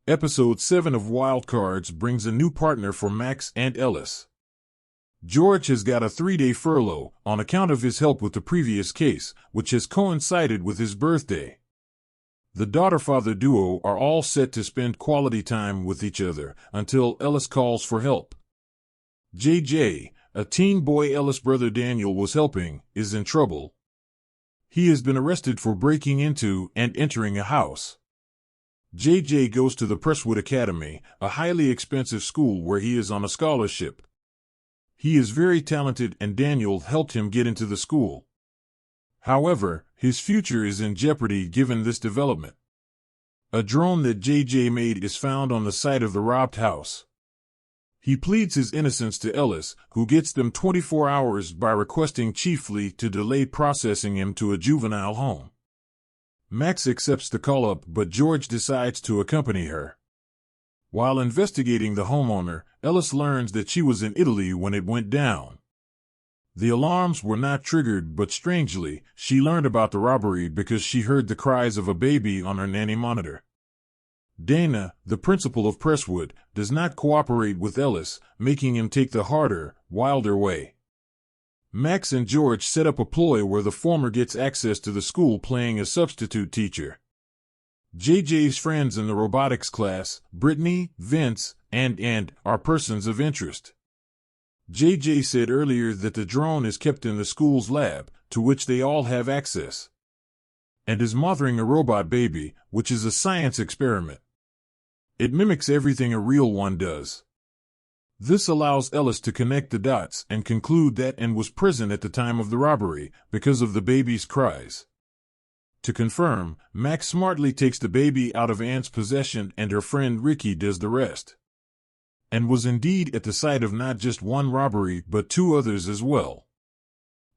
Episode 7 of Wild Cards brings a new partner for Max and Ellis. George has got a 3-day furlough on account of his help with the previous case, which has coincided with his birthday. The daughter-father duo are all set to spend quality time with each other until Ellis calls for help. JJ, a teen boy Ellis' brother Daniel was helping, is in trouble. He has been arrested for breaking into and entering a house. JJ goes to the Presswood Academy, a highly expensive school where he is on a scholarship. He is very talented and Daniel helped him get into the school. However, his future is in jeopardy given this development. A drone that JJ made is found on the site of the robbed house. He pleads his innocence to Ellis, who gets them 24 hours by requesting chiefly to delay processing him to a juvenile home. Max accepts the call-up, but George decides to accompany her. While investigating the homeowner, Ellis learns that she was in Italy when it went down. The alarms were not triggered, but strangely, she learned about the robbery because she heard the cries of a baby on her nanny monitor. Dana, the principal of Presswood, does not cooperate with Ellis, making him take the harder, wilder way. Max and George set up a ploy where the former gets access to the school playing a substitute teacher. JJ's friends in the robotics class, Brittany, Vince, and are persons of interest. JJ said earlier that the drone is kept in the school's lab, to which they all have access, and is mothering a robot baby, which is a science experiment. It mimics everything a real one does. This allows Ellis to connect the dots and conclude that Anne was present at the time of the robbery because of the baby's cries. To confirm, Max smartly takes the baby out of Anne's possession and her friend Ricky does the rest. Anne was indeed at the site of not just one robbery but 2 others as well.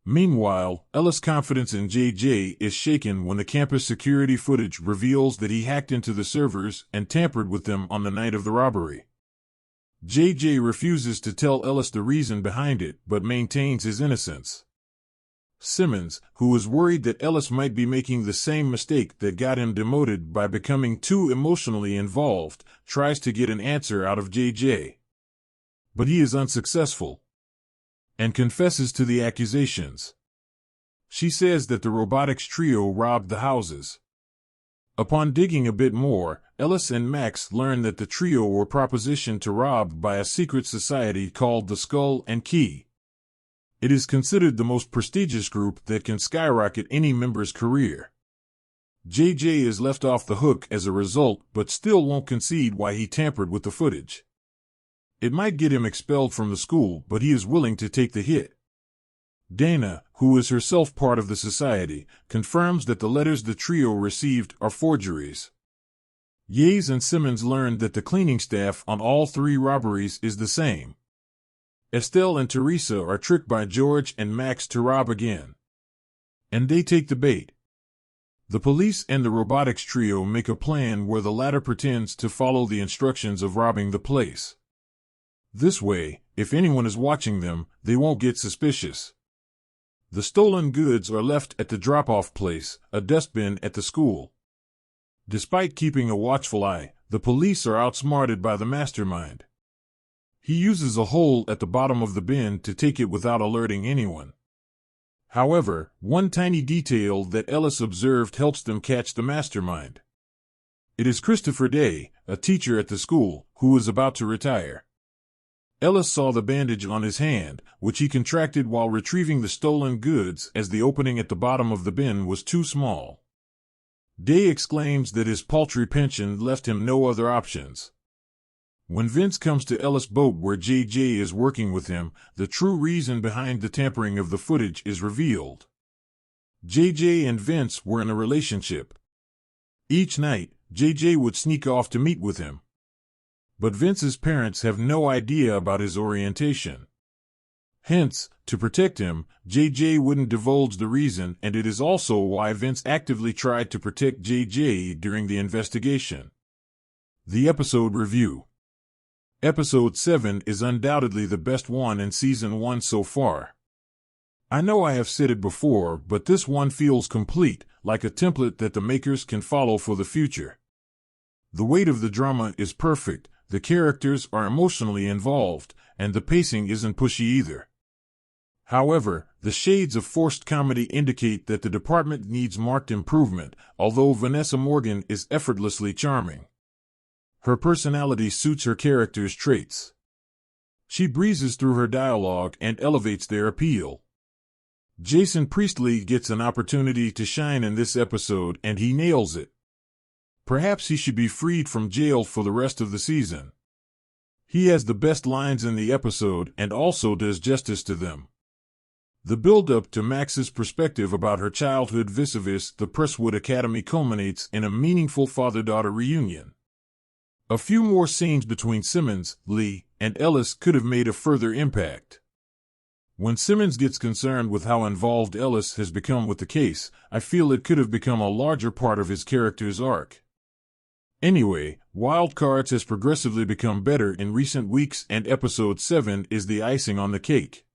Meanwhile, Ellis' confidence in JJ is shaken when the campus security footage reveals that he hacked into the servers and tampered with them on the night of the robbery. JJ refuses to tell Ellis the reason behind it but maintains his innocence. Simmons, who is worried that Ellis might be making the same mistake that got him demoted by becoming too emotionally involved, tries to get an answer out of JJ. But he is unsuccessful and confesses to the accusations. She says that the robotics trio robbed the houses. Upon digging a bit more, Ellis and Max learn that the trio were propositioned to rob by a secret society called the Skull and Key. It is considered the most prestigious group that can skyrocket any member's career. JJ is left off the hook as a result, but still won't concede why he tampered with the footage. It might get him expelled from the school, but he is willing to take the hit. Dana, who is herself part of the society, confirms that the letters the trio received are forgeries. Yates and Simmons learned that the cleaning staff on all 3 robberies is the same. Estelle and Teresa are tricked by George and Max to rob again. And they take the bait. The police and the robotics trio make a plan where the latter pretends to follow the instructions of robbing the place. This way, if anyone is watching them, they won't get suspicious. The stolen goods are left at the drop-off place, a dustbin at the school. Despite keeping a watchful eye, the police are outsmarted by the mastermind. He uses a hole at the bottom of the bin to take it without alerting anyone. However, one tiny detail that Ellis observed helps them catch the mastermind. It is Christopher Day, a teacher at the school, who is about to retire. Ellis saw the bandage on his hand, which he contracted while retrieving the stolen goods, as the opening at the bottom of the bin was too small. Day exclaims that his paltry pension left him no other options. When Vince comes to Ellis' boat where JJ is working with him, the true reason behind the tampering of the footage is revealed. JJ and Vince were in a relationship. Each night, JJ would sneak off to meet with him. But Vince's parents have no idea about his orientation. Hence, to protect him, JJ wouldn't divulge the reason, and it is also why Vince actively tried to protect JJ during the investigation. The episode review. Episode 7 is undoubtedly the best one in Season 1 so far. I know I have said it before, but this one feels complete, like a template that the makers can follow for the future. The weight of the drama is perfect, the characters are emotionally involved, and the pacing isn't pushy either. However, the shades of forced comedy indicate that the department needs marked improvement, although Vanessa Morgan is effortlessly charming. Her personality suits her character's traits. She breezes through her dialogue and elevates their appeal. Jason Priestley gets an opportunity to shine in this episode, and he nails it. Perhaps he should be freed from jail for the rest of the season. He has the best lines in the episode and also does justice to them. The build-up to Max's perspective about her childhood vis-a-vis the Presswood Academy culminates in a meaningful father-daughter reunion. A few more scenes between Simmons, Lee, and Ellis could have made a further impact. When Simmons gets concerned with how involved Ellis has become with the case, I feel it could have become a larger part of his character's arc. Anyway, Wild Cards has progressively become better in recent weeks, and episode 7 is the icing on the cake.